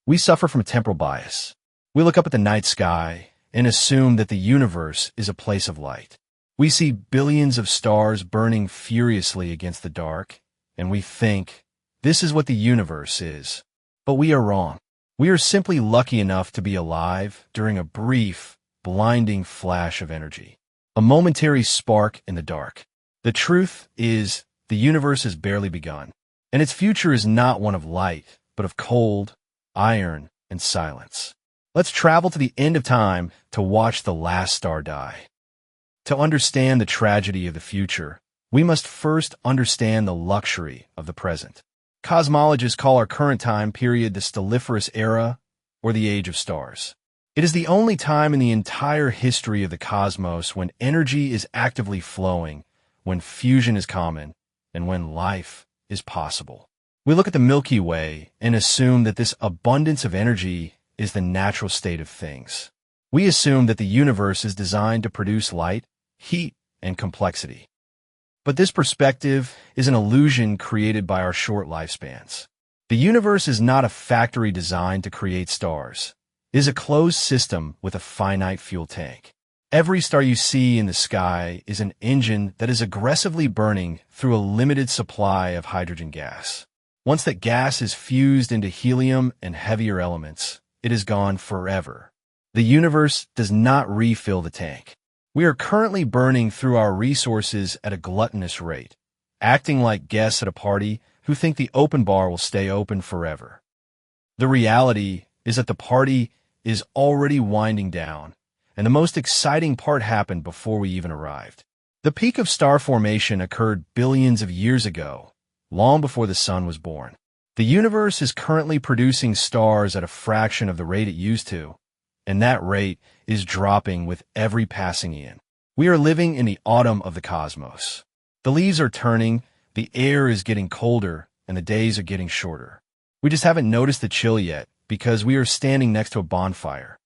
We suffer from temporal bias. We look up at the night sky and assume that the universe is a place of light. We see billions of stars burning furiously against the dark, and we think this is what the universe is. But we are wrong. We are simply lucky enough to be alive during a brief, blinding flash of energy, a momentary spark in the dark. The truth is, the universe has barely begun, and its future is not one of light, but of cold, iron, and silence. Let's travel to the end of time to watch the last star die. To understand the tragedy of the future, we must first understand the luxury of the present. Cosmologists call our current time period the Stelliferous Era, or the Age of Stars. It is the only time in the entire history of the cosmos when energy is actively flowing, when fusion is common, and when life is possible. We look at the Milky Way and assume that this abundance of energy is the natural state of things. We assume that the universe is designed to produce light, heat, and complexity. But this perspective is an illusion created by our short lifespans. The universe is not a factory designed to create stars. It is a closed system with a finite fuel tank. Every star you see in the sky is an engine that is aggressively burning through a limited supply of hydrogen gas. Once that gas is fused into helium and heavier elements, it is gone forever. The universe does not refill the tank. We are currently burning through our resources at a gluttonous rate, acting like guests at a party who think the open bar will stay open forever. The reality is that the party is already winding down, and the most exciting part happened before we even arrived. The peak of star formation occurred billions of years ago, long before the sun was born. The universe is currently producing stars at a fraction of the rate it used to, and that rate is dropping with every passing eon. We are living in the autumn of the cosmos. The leaves are turning, the air is getting colder, and the days are getting shorter. We just haven't noticed the chill yet because we are standing next to a bonfire.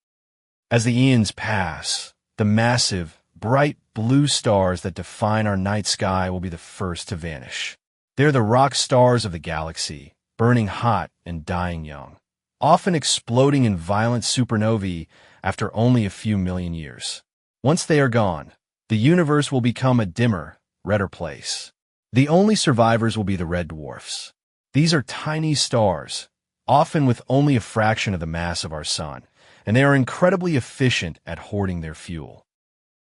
As the eons pass, the massive, bright blue stars that define our night sky will be the first to vanish. They're the rock stars of the galaxy, burning hot and dying young, often exploding in violent supernovae after only a few million years. Once they are gone, the universe will become a dimmer, redder place. The only survivors will be the red dwarfs. These are tiny stars, often with only a fraction of the mass of our sun, and they are incredibly efficient at hoarding their fuel.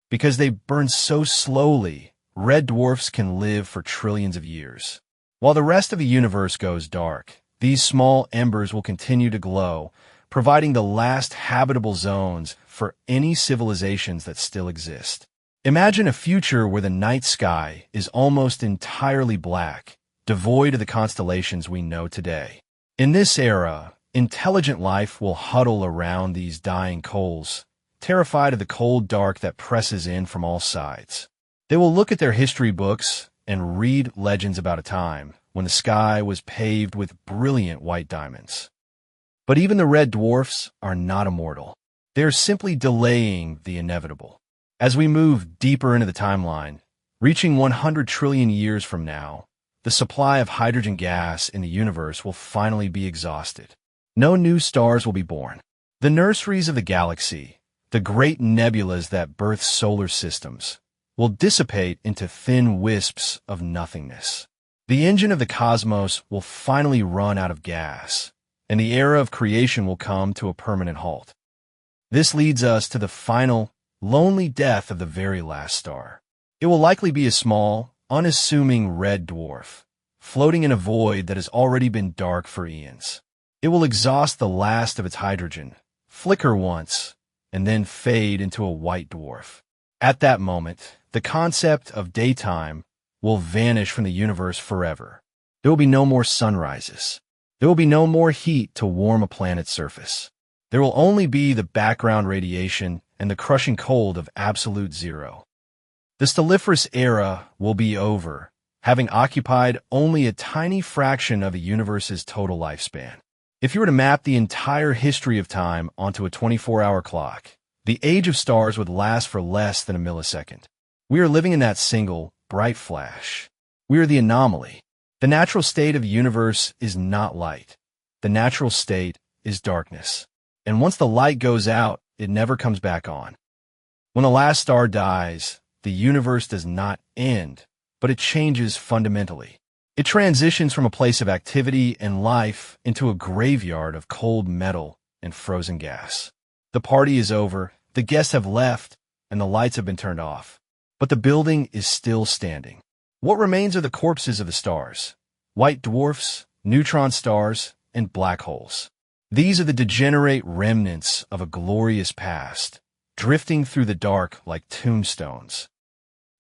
Because they burn so slowly, red dwarfs can live for trillions of years. While the rest of the universe goes dark, these small embers will continue to glow, providing the last habitable zones for any civilizations that still exist. Imagine a future where the night sky is almost entirely black, devoid of the constellations we know today. In this era, intelligent life will huddle around these dying coals, terrified of the cold dark that presses in from all sides. They will look at their history books and read legends about a time when the sky was paved with brilliant white diamonds. But even the red dwarfs are not immortal. They are simply delaying the inevitable. As we move deeper into the timeline, reaching 100 trillion years from now, the supply of hydrogen gas in the universe will finally be exhausted. No new stars will be born. The nurseries of the galaxy, the great nebulas that birth solar systems, will dissipate into thin wisps of nothingness. The engine of the cosmos will finally run out of gas, and the era of creation will come to a permanent halt. This leads us to the final, lonely death of the very last star. It will likely be a small, unassuming red dwarf, floating in a void that has already been dark for eons. It will exhaust the last of its hydrogen, flicker once, and then fade into a white dwarf. At that moment, the concept of daytime will vanish from the universe forever. There will be no more sunrises. There will be no more heat to warm a planet's surface. There will only be the background radiation and the crushing cold of absolute zero. The Stelliferous Era will be over, having occupied only a tiny fraction of the universe's total lifespan. If you were to map the entire history of time onto a 24-hour clock, the age of stars would last for less than a millisecond. We are living in that single, bright flash. We are the anomaly. The natural state of the universe is not light. The natural state is darkness. And once the light goes out, it never comes back on. When the last star dies, the universe does not end, but it changes fundamentally. It transitions from a place of activity and life into a graveyard of cold metal and frozen gas. The party is over, the guests have left, and the lights have been turned off. But the building is still standing. What remains are the corpses of the stars: white dwarfs, neutron stars, and black holes. These are the degenerate remnants of a glorious past, drifting through the dark like tombstones.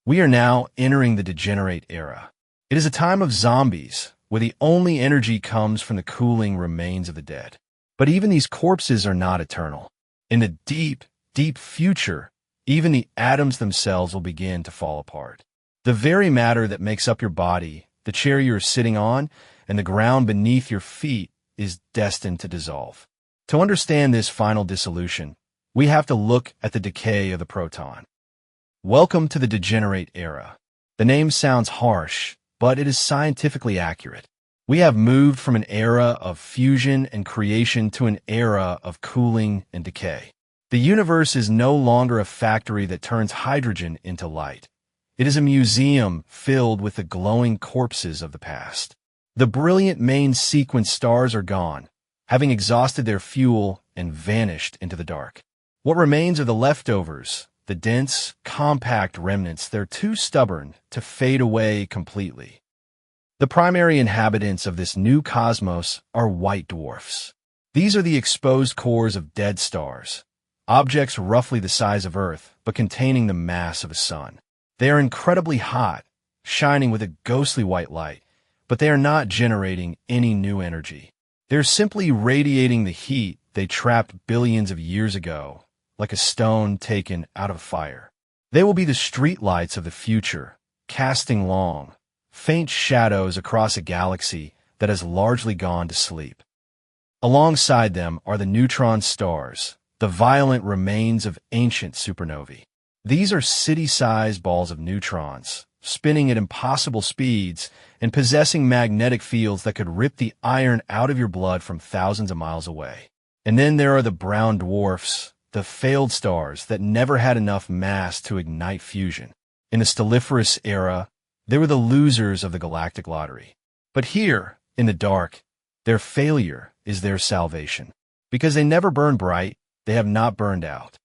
We are now entering the Degenerate Era. It is a time of zombies, where the only energy comes from the cooling remains of the dead. But even these corpses are not eternal. In the deep, deep future, even the atoms themselves will begin to fall apart. The very matter that makes up your body, the chair you are sitting on, and the ground beneath your feet is destined to dissolve. To understand this final dissolution, we have to look at the decay of the proton. Welcome to the Degenerate Era. The name sounds harsh, but it is scientifically accurate. We have moved from an era of fusion and creation to an era of cooling and decay. The universe is no longer a factory that turns hydrogen into light. It is a museum filled with the glowing corpses of the past. The brilliant main sequence stars are gone, having exhausted their fuel and vanished into the dark. What remains are the leftovers, the dense, compact remnants that are too stubborn to fade away completely. The primary inhabitants of this new cosmos are white dwarfs. These are the exposed cores of dead stars, objects roughly the size of Earth, but containing the mass of a sun. They are incredibly hot, shining with a ghostly white light, but they are not generating any new energy. They're simply radiating the heat they trapped billions of years ago, like a stone taken out of fire. They will be the streetlights of the future, casting long, faint shadows across a galaxy that has largely gone to sleep. Alongside them are the neutron stars, the violent remains of ancient supernovae. These are city-sized balls of neutrons, spinning at impossible speeds and possessing magnetic fields that could rip the iron out of your blood from thousands of miles away. And then there are the brown dwarfs, the failed stars that never had enough mass to ignite fusion. In the Stelliferous Era, they were the losers of the galactic lottery. But here, in the dark, their failure is their salvation. Because they never burn bright, they have not burned out.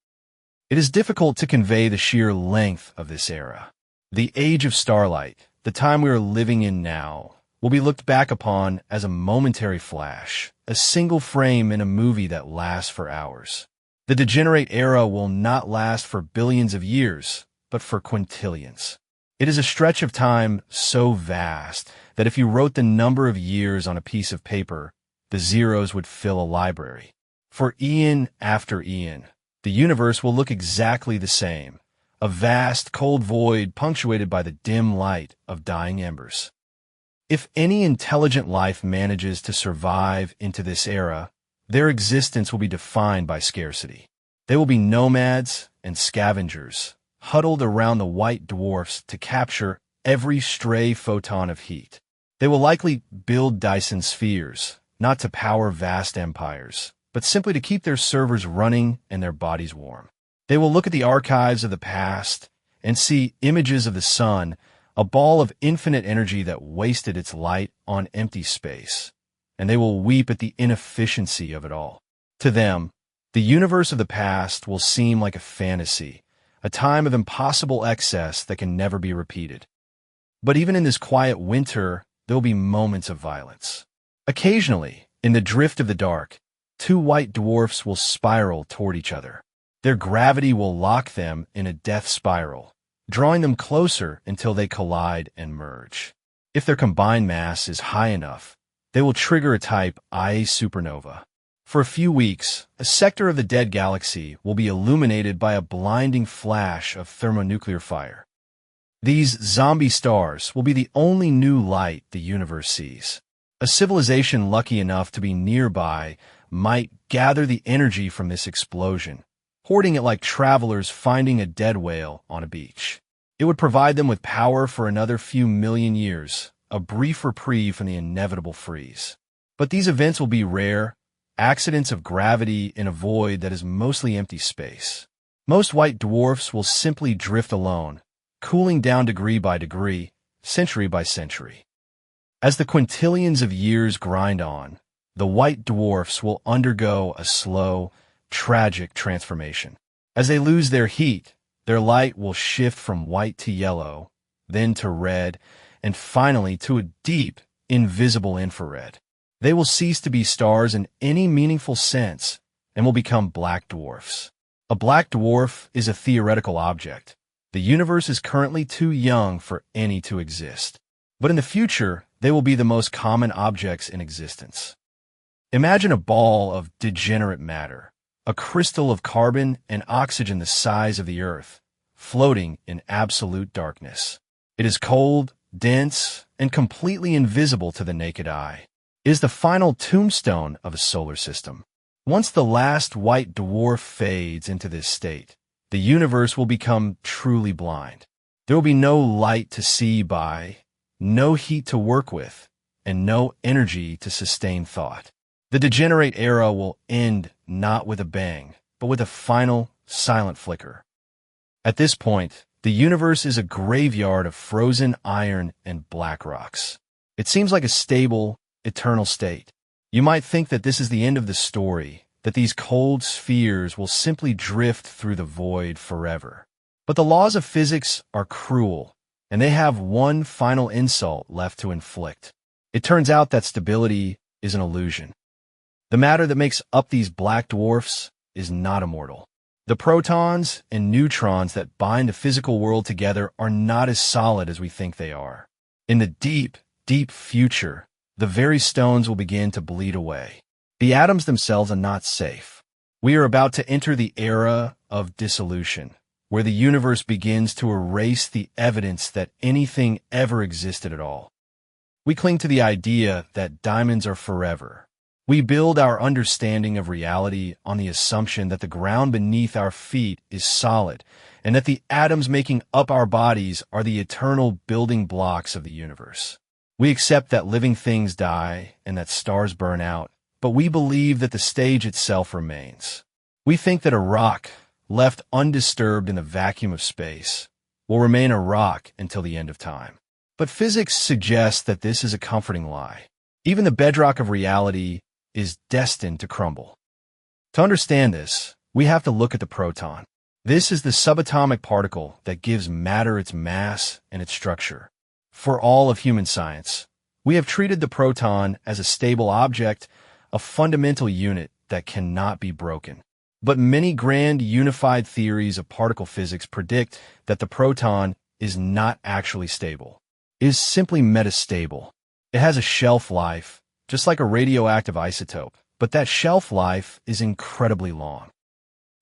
It is difficult to convey the sheer length of this era. The age of starlight, the time we are living in now, will be looked back upon as a momentary flash, a single frame in a movie that lasts for hours. The Degenerate Era will not last for billions of years, but for quintillions. It is a stretch of time so vast that if you wrote the number of years on a piece of paper, the zeros would fill a library. For eon after eon, the universe will look exactly the same, a vast, cold void punctuated by the dim light of dying embers. If any intelligent life manages to survive into this era, their existence will be defined by scarcity. They will be nomads and scavengers, huddled around the white dwarfs to capture every stray photon of heat. They will likely build Dyson spheres, not to power vast empires, but simply to keep their servers running and their bodies warm. They will look at the archives of the past and see images of the sun, a ball of infinite energy that wasted its light on empty space, and they will weep at the inefficiency of it all. To them, the universe of the past will seem like a fantasy, a time of impossible excess that can never be repeated. But even in this quiet winter, there will be moments of violence. Occasionally, in the drift of the dark, two white dwarfs will spiral toward each other. Their gravity will lock them in a death spiral, drawing them closer until they collide and merge. If their combined mass is high enough, they will trigger a type Ia supernova. For a few weeks, a sector of the dead galaxy will be illuminated by a blinding flash of thermonuclear fire. These zombie stars will be the only new light the universe sees. A civilization lucky enough to be nearby might gather the energy from this explosion, hoarding it like travelers finding a dead whale on a beach. It would provide them with power for another few million years, a brief reprieve from the inevitable freeze. But these events will be rare, accidents of gravity in a void that is mostly empty space. Most white dwarfs will simply drift alone, cooling down degree by degree, century by century. As the quintillions of years grind on, the white dwarfs will undergo a slow, tragic transformation. As they lose their heat, their light will shift from white to yellow, then to red, and finally to a deep, invisible infrared. They will cease to be stars in any meaningful sense and will become black dwarfs. A black dwarf is a theoretical object. The universe is currently too young for any to exist. But in the future, they will be the most common objects in existence. Imagine a ball of degenerate matter, a crystal of carbon and oxygen the size of the Earth, floating in absolute darkness. It is cold, dense, and completely invisible to the naked eye. It is the final tombstone of a solar system. Once the last white dwarf fades into this state, the universe will become truly blind. There will be no light to see by, no heat to work with, and no energy to sustain thought. The Degenerate Era will end not with a bang, but with a final, silent flicker. At this point, the universe is a graveyard of frozen iron and black rocks. It seems like a stable, eternal state. You might think that this is the end of the story, that these cold spheres will simply drift through the void forever. But the laws of physics are cruel, and they have one final insult left to inflict. It turns out that stability is an illusion. The matter that makes up these black dwarfs is not immortal. The protons and neutrons that bind the physical world together are not as solid as we think they are. In the deep, deep future, the very stones will begin to bleed away. The atoms themselves are not safe. We are about to enter the era of dissolution, where the universe begins to erase the evidence that anything ever existed at all. We cling to the idea that diamonds are forever. We build our understanding of reality on the assumption that the ground beneath our feet is solid and that the atoms making up our bodies are the eternal building blocks of the universe. We accept that living things die and that stars burn out, but we believe that the stage itself remains. We think that a rock, left undisturbed in the vacuum of space, will remain a rock until the end of time. But physics suggests that this is a comforting lie. Even the bedrock of reality is destined to crumble. To understand this, we have to look at the proton. This is the subatomic particle that gives matter its mass and its structure. For all of human science, we have treated the proton as a stable object, a fundamental unit that cannot be broken. But many grand unified theories of particle physics predict that the proton is not actually stable. It is simply metastable. It has a shelf life, just like a radioactive isotope, but that shelf life is incredibly long.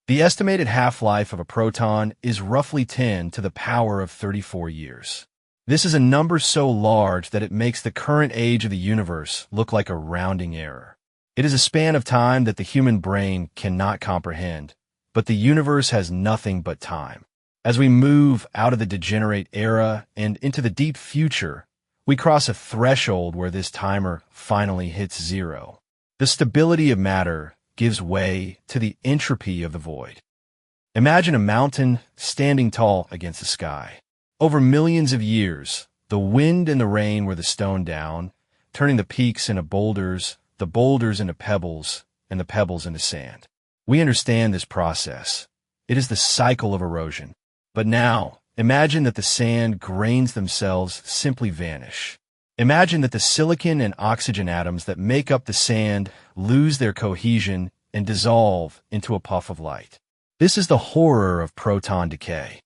The estimated half-life of a proton is roughly 10 to the power of 34 years. This is a number so large that it makes the current age of the universe look like a rounding error. It is a span of time that the human brain cannot comprehend, but the universe has nothing but time. As we move out of the Degenerate Era and into the deep future, we cross a threshold where this timer finally hits zero. The stability of matter gives way to the entropy of the void. Imagine a mountain standing tall against the sky. Over millions of years, the wind and the rain were the stone down, turning the peaks into boulders, the boulders into pebbles, and the pebbles into sand. We understand this process. It is the cycle of erosion. But now, imagine that the sand grains themselves simply vanish. Imagine that the silicon and oxygen atoms that make up the sand lose their cohesion and dissolve into a puff of light. This is the horror of proton decay.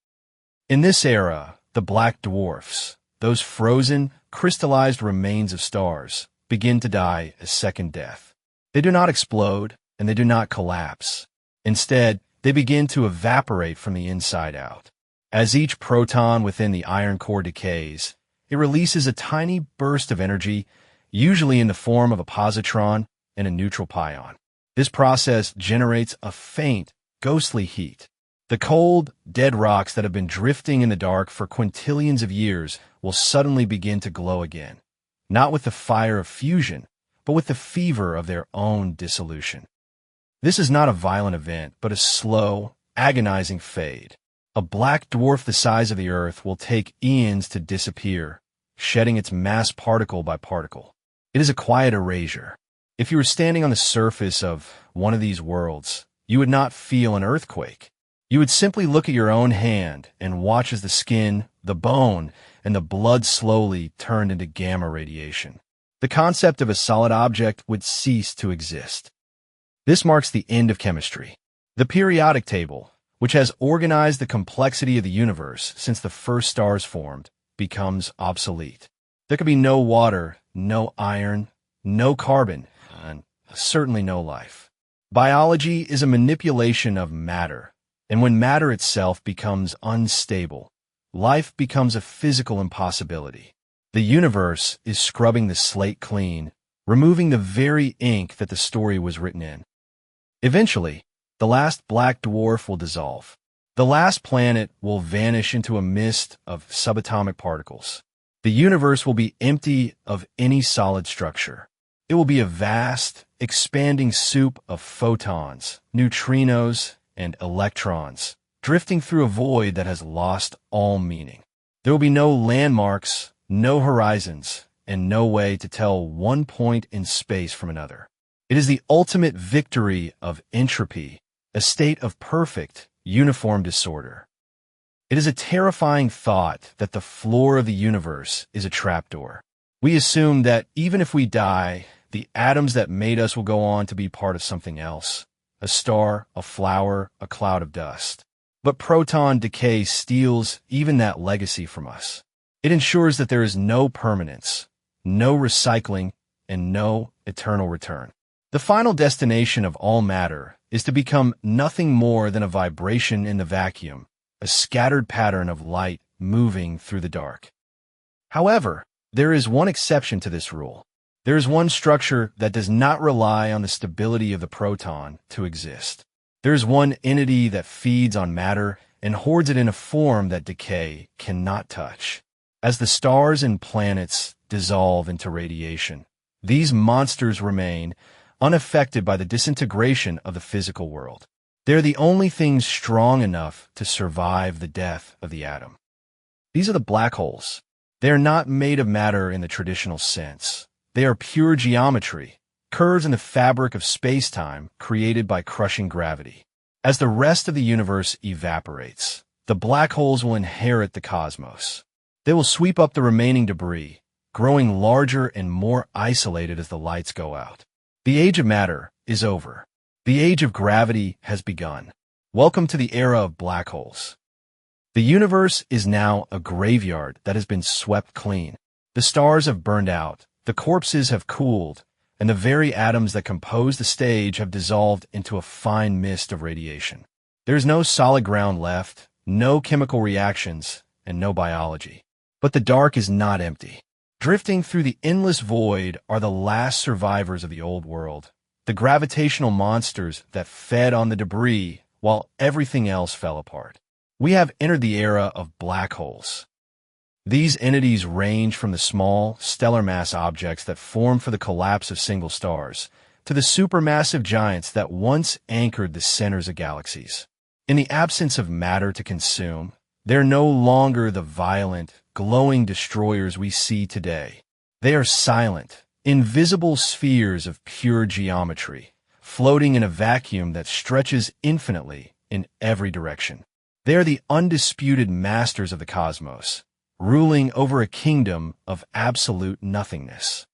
In this era, the black dwarfs, those frozen, crystallized remains of stars, begin to die a second death. They do not explode, and they do not collapse. Instead, they begin to evaporate from the inside out. As each proton within the iron core decays, it releases a tiny burst of energy, usually in the form of a positron and a neutral pion. This process generates a faint, ghostly heat. The cold, dead rocks that have been drifting in the dark for quintillions of years will suddenly begin to glow again, not with the fire of fusion, but with the fever of their own dissolution. This is not a violent event, but a slow, agonizing fade. A black dwarf the size of the Earth will take eons to disappear, shedding its mass particle by particle. It is a quiet erasure. If you were standing on the surface of one of these worlds, you would not feel an earthquake. You would simply look at your own hand and watch as the skin, the bone, and the blood slowly turned into gamma radiation. The concept of a solid object would cease to exist. This marks the end of chemistry. The periodic table, which has organized the complexity of the universe since the first stars formed, becomes obsolete. There could be no water, no iron, no carbon, and certainly no life. Biology is a manipulation of matter, and when matter itself becomes unstable, life becomes a physical impossibility. The universe is scrubbing the slate clean, removing the very ink that the story was written in. Eventually, the last black dwarf will dissolve. The last planet will vanish into a mist of subatomic particles. The universe will be empty of any solid structure. It will be a vast, expanding soup of photons, neutrinos, and electrons, drifting through a void that has lost all meaning. There will be no landmarks, no horizons, and no way to tell one point in space from another. It is the ultimate victory of entropy, a state of perfect, uniform disorder. It is a terrifying thought that the floor of the universe is a trapdoor. We assume that even if we die, the atoms that made us will go on to be part of something else, a star, a flower, a cloud of dust. But proton decay steals even that legacy from us. It ensures that there is no permanence, no recycling, and no eternal return. The final destination of all matter is to become nothing more than a vibration in the vacuum, a scattered pattern of light moving through the dark. However, there is one exception to this rule. There is one structure that does not rely on the stability of the proton to exist. There is one entity that feeds on matter and hoards it in a form that decay cannot touch. As the stars and planets dissolve into radiation, these monsters remain unaffected by the disintegration of the physical world. They are the only things strong enough to survive the death of the atom. These are the black holes. They are not made of matter in the traditional sense. They are pure geometry, curves in the fabric of space-time created by crushing gravity. As the rest of the universe evaporates, the black holes will inherit the cosmos. They will sweep up the remaining debris, growing larger and more isolated as the lights go out. The age of matter is over. The age of gravity has begun. Welcome to the era of black holes. The universe is now a graveyard that has been swept clean. The stars have burned out, the corpses have cooled, and the very atoms that compose the stage have dissolved into a fine mist of radiation. There is no solid ground left, no chemical reactions, and no biology. But the dark is not empty. Drifting through the endless void are the last survivors of the old world, the gravitational monsters that fed on the debris while everything else fell apart. We have entered the era of black holes. These entities range from the small, stellar mass objects that form for the collapse of single stars to the supermassive giants that once anchored the centers of galaxies. In the absence of matter to consume, they're no longer the violent, glowing destroyers we see today. They are silent, invisible spheres of pure geometry, floating in a vacuum that stretches infinitely in every direction. They are the undisputed masters of the cosmos, ruling over a kingdom of absolute nothingness.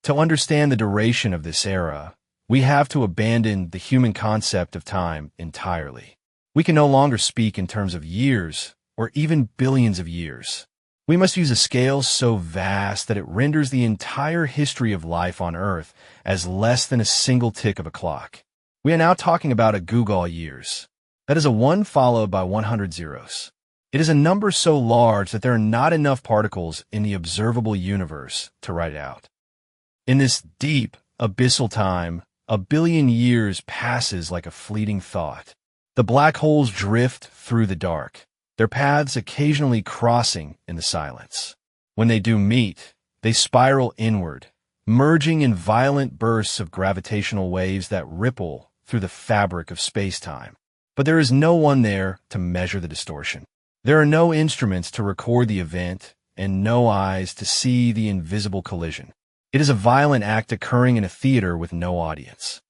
To understand the duration of this era, we have to abandon the human concept of time entirely. We can no longer speak in terms of years or even billions of years. We must use a scale so vast that it renders the entire history of life on Earth as less than a single tick of a clock. We are now talking about a googol years. That is a 1 followed by 100 zeros. It is a number so large that there are not enough particles in the observable universe to write it out. In this deep, abyssal time, a billion years passes like a fleeting thought. The black holes drift through the dark, their paths occasionally crossing in the silence. When they do meet, they spiral inward, merging in violent bursts of gravitational waves that ripple through the fabric of space-time. But there is no one there to measure the distortion. There are no instruments to record the event and no eyes to see the invisible collision. It is a violent act occurring in a theater with no audience.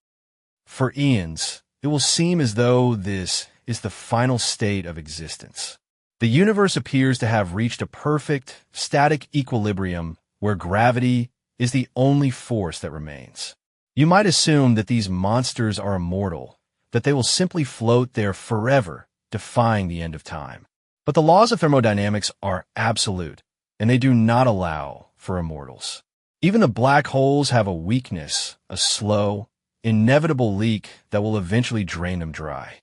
For eons, it will seem as though this is the final state of existence. The universe appears to have reached a perfect, static equilibrium where gravity is the only force that remains. You might assume that these monsters are immortal, that they will simply float there forever, defying the end of time. But the laws of thermodynamics are absolute, and they do not allow for immortals. Even the black holes have a weakness, a slow, inevitable leak that will eventually drain them dry.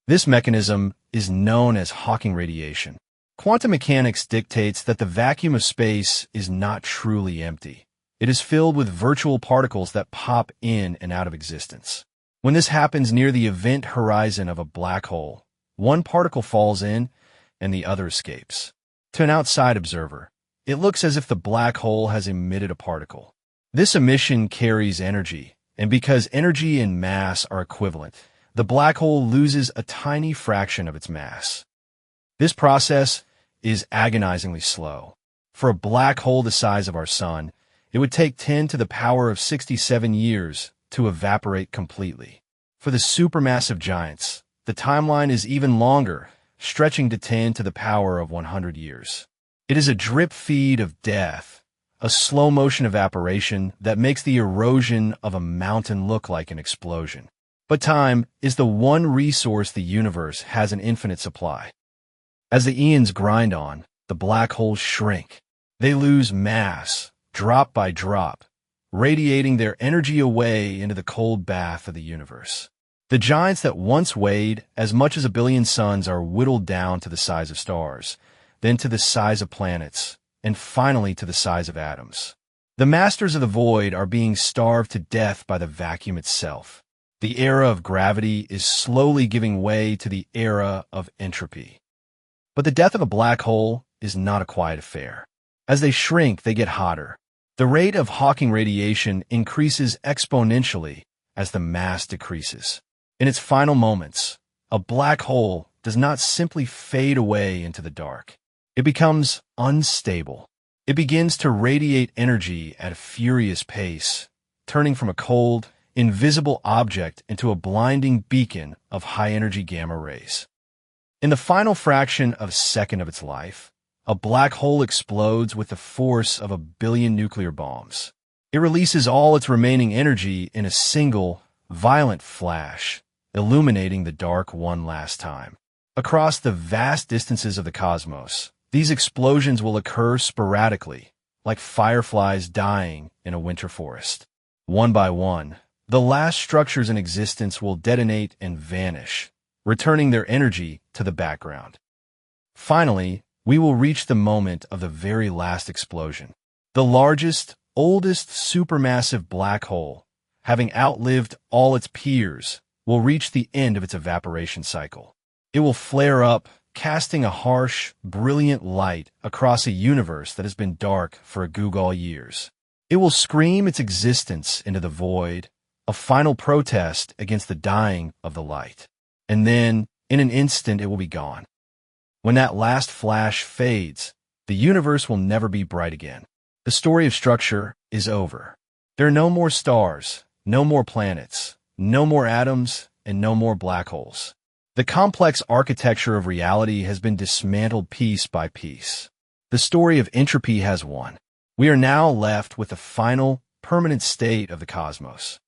This mechanism is known as Hawking radiation. Quantum mechanics dictates that the vacuum of space is not truly empty. It is filled with virtual particles that pop in and out of existence. When this happens near the event horizon of a black hole, one particle falls in and the other escapes. To an outside observer, it looks as if the black hole has emitted a particle. This emission carries energy, and because energy and mass are equivalent, the black hole loses a tiny fraction of its mass. This process is agonizingly slow. For a black hole the size of our sun, it would take 10 to the power of 67 years to evaporate completely. For the supermassive giants, the timeline is even longer, stretching to 10 to the power of 100 years. It is a drip feed of death, a slow-motion evaporation that makes the erosion of a mountain look like an explosion. But time is the one resource the universe has an infinite supply. As the eons grind on, the black holes shrink. They lose mass, drop by drop, radiating their energy away into the cold bath of the universe. The giants that once weighed as much as 1 billion suns are whittled down to the size of stars, then to the size of planets, and finally to the size of atoms. The masters of the void are being starved to death by the vacuum itself. The era of gravity is slowly giving way to the era of entropy. But the death of a black hole is not a quiet affair. As they shrink, they get hotter. The rate of Hawking radiation increases exponentially as the mass decreases. In its final moments, a black hole does not simply fade away into the dark. It becomes unstable. It begins to radiate energy at a furious pace, turning from a cold, invisible object into a blinding beacon of high-energy gamma rays. In the final fraction of a second of its life, a black hole explodes with the force of 1 billion nuclear bombs. It releases all its remaining energy in a single, violent flash, illuminating the dark one last time. Across the vast distances of the cosmos, these explosions will occur sporadically, like fireflies dying in a winter forest. One by one, the last structures in existence will detonate and vanish, returning their energy to the background. Finally, we will reach the moment of the very last explosion. The largest, oldest supermassive black hole, having outlived all its peers, will reach the end of its evaporation cycle. It will flare up, casting a harsh, brilliant light across a universe that has been dark for a gaggle years. It will scream its existence into the void, a final protest against the dying of the light. And then, in an instant, it will be gone. When that last flash fades, the universe will never be bright again. The story of structure is over. There are no more stars, no more planets, no more atoms, and no more black holes. The complex architecture of reality has been dismantled piece by piece. The story of entropy has won. We are now left with the final, permanent state of the cosmos.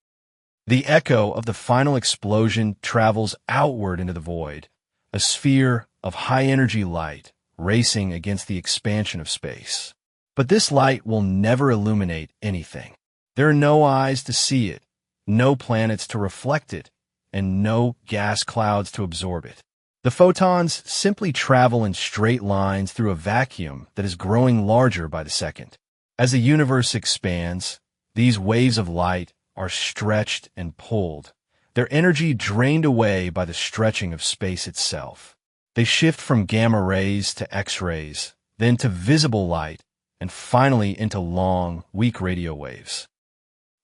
The echo of the final explosion travels outward into the void, a sphere of high-energy light racing against the expansion of space. But this light will never illuminate anything. There are no eyes to see it, no planets to reflect it, and no gas clouds to absorb it. The photons simply travel in straight lines through a vacuum that is growing larger by the second. As the universe expands, these waves of light are stretched and pulled, their energy drained away by the stretching of space itself. They shift from gamma rays to X-rays, then to visible light, and finally into long, weak radio waves.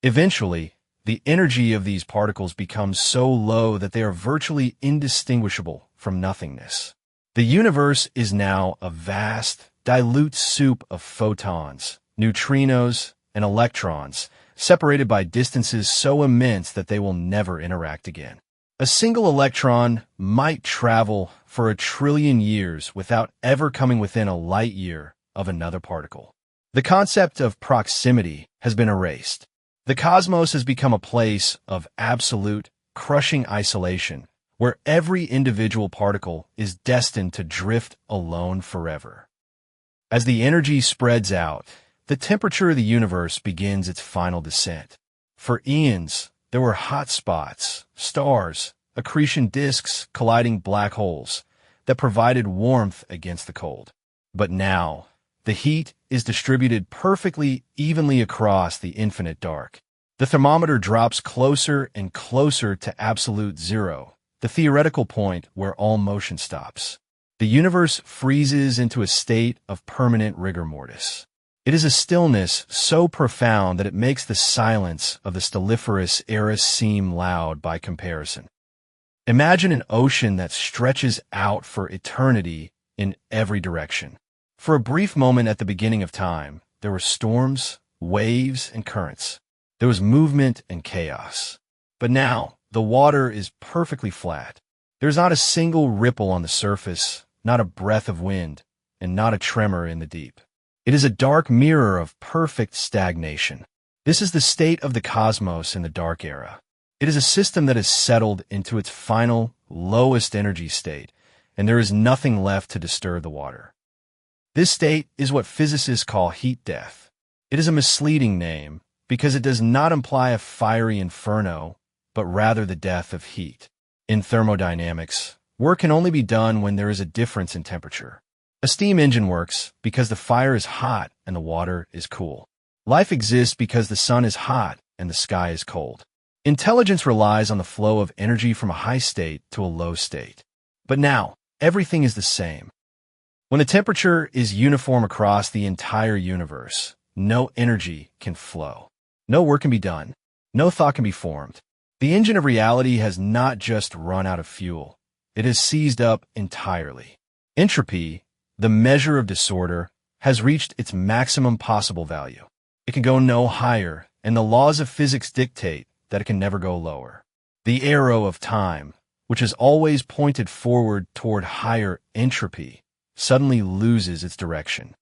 Eventually, the energy of these particles becomes so low that they are virtually indistinguishable from nothingness. The universe is now a vast, dilute soup of photons, neutrinos, and electrons, separated by distances so immense that they will never interact again. A single electron might travel for 1 trillion years without ever coming within a light year of another particle. The concept of proximity has been erased. The cosmos has become a place of absolute, crushing isolation, where every individual particle is destined to drift alone forever. As the energy spreads out, the temperature of the universe begins its final descent. For eons, there were hot spots, stars, accretion disks colliding black holes that provided warmth against the cold. But now, the heat is distributed perfectly evenly across the infinite dark. The thermometer drops closer and closer to absolute zero, the theoretical point where all motion stops. The universe freezes into a state of permanent rigor mortis. It is a stillness so profound that it makes the silence of the Stelliferous Era seem loud by comparison. Imagine an ocean that stretches out for eternity in every direction. For a brief moment at the beginning of time, there were storms, waves, and currents. There was movement and chaos. But now, the water is perfectly flat. There's not a single ripple on the surface, not a breath of wind, and not a tremor in the deep. It is a dark mirror of perfect stagnation. This is the state of the cosmos in the Dark Era. It is a system that has settled into its final, lowest energy state, and there is nothing left to disturb the water. This state is what physicists call heat death. It is a misleading name because it does not imply a fiery inferno, but rather the death of heat. In thermodynamics, work can only be done when there is a difference in temperature. A steam engine works because the fire is hot and the water is cool. Life exists because the sun is hot and the sky is cold. Intelligence relies on the flow of energy from a high state to a low state. But now, everything is the same. When the temperature is uniform across the entire universe, no energy can flow. No work can be done. No thought can be formed. The engine of reality has not just run out of fuel. It has seized up entirely. Entropy, the measure of disorder, has reached its maximum possible value. It can go no higher, and the laws of physics dictate that it can never go lower. The arrow of time, which has always pointed forward toward higher entropy, suddenly loses its direction.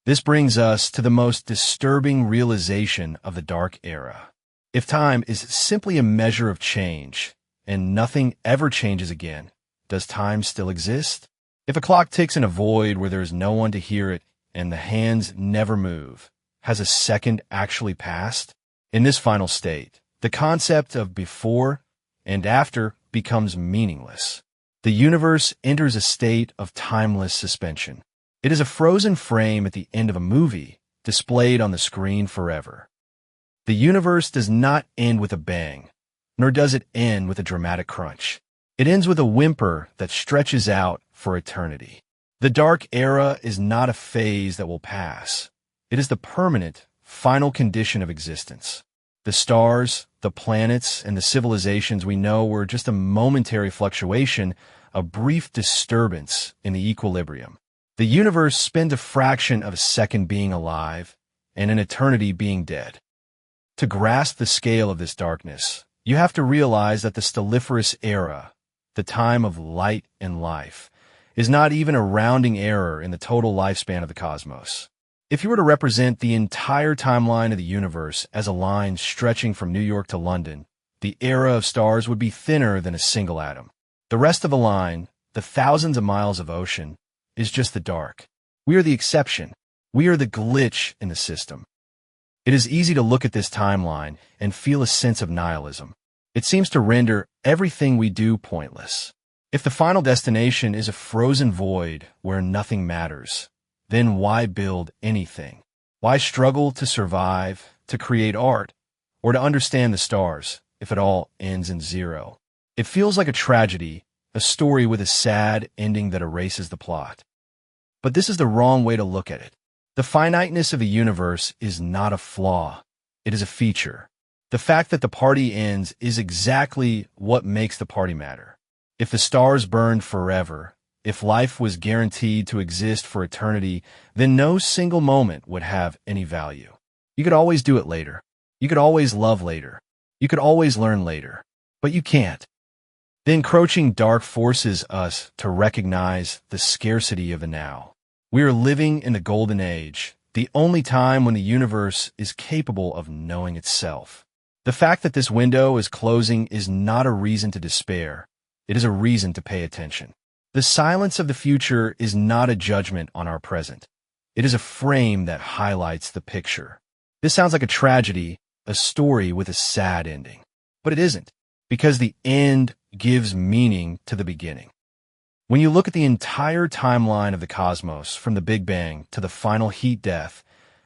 This brings us to the most disturbing realization of the Dark Era. If time is simply a measure of change, and nothing ever changes again, does time still exist? If a clock ticks in a void where there is no one to hear it, and the hands never move, has a second actually passed? In this final state, the concept of before and after becomes meaningless. The universe enters a state of timeless suspension. It is a frozen frame at the end of a movie, displayed on the screen forever. The universe does not end with a bang, nor does it end with a dramatic crunch. It ends with a whimper that stretches out for eternity. The Dark Era is not a phase that will pass. It is the permanent, final condition of existence. The stars, the planets, and the civilizations we know were just a momentary fluctuation, a brief disturbance in the equilibrium. The universe spends a fraction of a second being alive and an eternity being dead. To grasp the scale of this darkness, you have to realize that the Stelliferous Era, the time of light and life, is not even a rounding error in the total lifespan of the cosmos. If you were to represent the entire timeline of the universe as a line stretching from New York to London, the era of stars would be thinner than a single atom. The rest of the line, the thousands of miles of ocean, is just the dark. We are the exception. We are the glitch in the system. It is easy to look at this timeline and feel a sense of nihilism. It seems to render everything we do pointless. If the final destination is a frozen void where nothing matters, then why build anything? Why struggle to survive, to create art, or to understand the stars if it all ends in zero? It feels like a tragedy, a story with a sad ending that erases the plot. But this is the wrong way to look at it. The finiteness of the universe is not a flaw. It is a feature. The fact that the party ends is exactly what makes the party matter. If the stars burned forever, if life was guaranteed to exist for eternity, then no single moment would have any value. You could always do it later. You could always love later. You could always learn later. But you can't. The encroaching dark forces us to recognize the scarcity of the now. We are living in the golden age, the only time when the universe is capable of knowing itself. The fact that this window is closing is not a reason to despair. It is a reason to pay attention. The silence of the future is not a judgment on our present. It is a frame that highlights the picture. This sounds like a tragedy, a story with a sad ending. But it isn't, because the end gives meaning to the beginning. When you look at the entire timeline of the cosmos, from the Big Bang to the final heat death,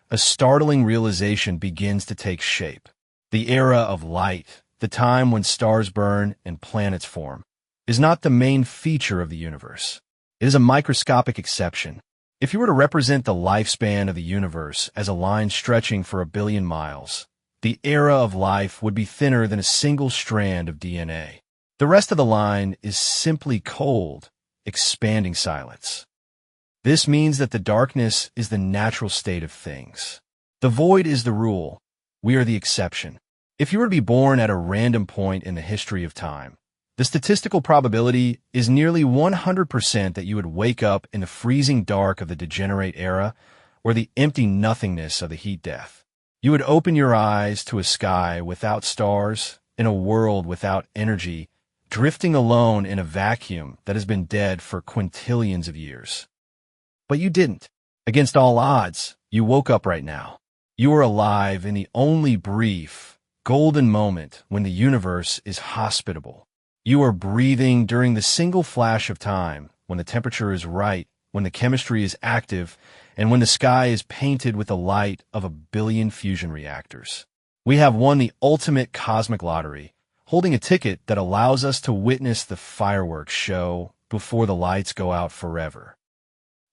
a startling realization begins to take shape. The era of light, the time when stars burn and planets form, is not the main feature of the universe. It is a microscopic exception. If you were to represent the lifespan of the universe as a line stretching for 1 billion miles, the era of life would be thinner than a single strand of DNA. The rest of the line is simply cold, expanding silence. This means that the darkness is the natural state of things. The void is the rule. We are the exception. If you were to be born at a random point in the history of time, the statistical probability is nearly 100% that you would wake up in the freezing dark of the Degenerate Era or the empty nothingness of the heat death. You would open your eyes to a sky without stars, in a world without energy, drifting alone in a vacuum that has been dead for quintillions of years. But you didn't. Against all odds, you woke up right now. You are alive in the only brief, golden moment when the universe is hospitable. You are breathing during the single flash of time, when the temperature is right, when the chemistry is active, and when the sky is painted with the light of 1 billion fusion reactors. We have won the ultimate cosmic lottery, holding a ticket that allows us to witness the fireworks show before the lights go out forever.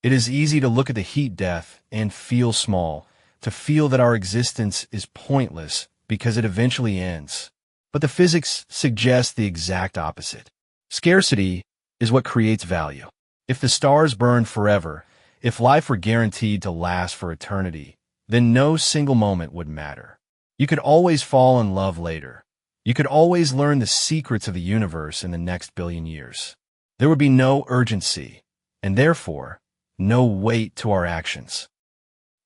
It is easy to look at the heat death and feel small, to feel that our existence is pointless because it eventually ends. But the physics suggests the exact opposite. Scarcity is what creates value. If the stars burned forever, if life were guaranteed to last for eternity, then no single moment would matter. You could always fall in love later. You could always learn the secrets of the universe in the next billion years. There would be no urgency, and therefore, no weight to our actions.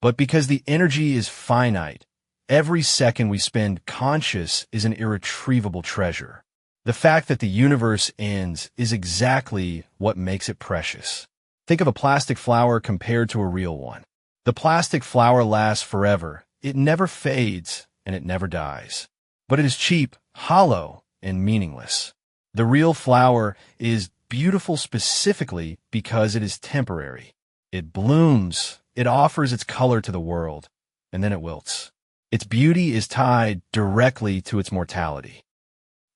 But because the energy is finite, every second we spend conscious is an irretrievable treasure. The fact that the universe ends is exactly what makes it precious. Think of a plastic flower compared to a real one. The plastic flower lasts forever. It never fades, and it never dies. But it is cheap, hollow, and meaningless. The real flower is beautiful specifically because it is temporary. It blooms, it offers its color to the world, and then it wilts. Its beauty is tied directly to its mortality.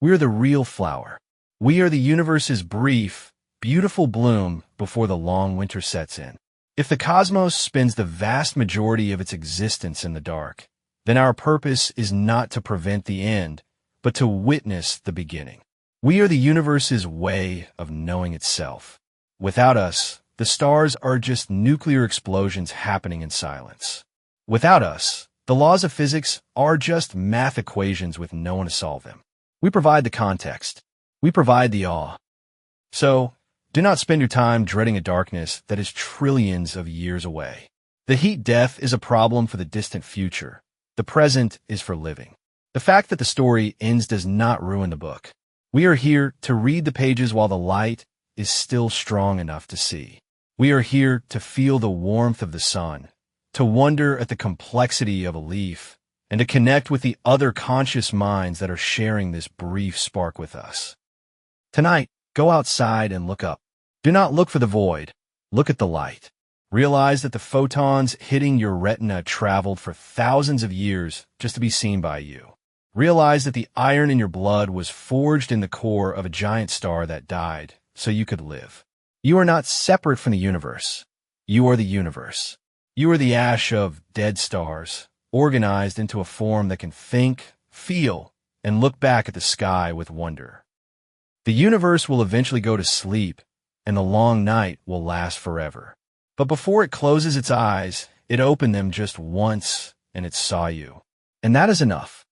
We are the real flower. We are the universe's brief, beautiful bloom before the long winter sets in. If the cosmos spends the vast majority of its existence in the dark, then our purpose is not to prevent the end, but to witness the beginning. We are the universe's way of knowing itself. Without us, the stars are just nuclear explosions happening in silence. Without us, the laws of physics are just math equations with no one to solve them. We provide the context. We provide the awe. So, do not spend your time dreading a darkness that is trillions of years away. The heat death is a problem for the distant future. The present is for living. The fact that the story ends does not ruin the book. We are here to read the pages while the light is still strong enough to see. We are here to feel the warmth of the sun, to wonder at the complexity of a leaf, and to connect with the other conscious minds that are sharing this brief spark with us. Tonight, go outside and look up. Do not look for the void. Look at the light. Realize that the photons hitting your retina traveled for thousands of years just to be seen by you. Realize that the iron in your blood was forged in the core of a giant star that died so you could live. You are not separate from the universe. You are the universe. You are the ash of dead stars, organized into a form that can think, feel, and look back at the sky with wonder. The universe will eventually go to sleep, and the long night will last forever. But before it closes its eyes, it opened them just once, and it saw you. And that is enough.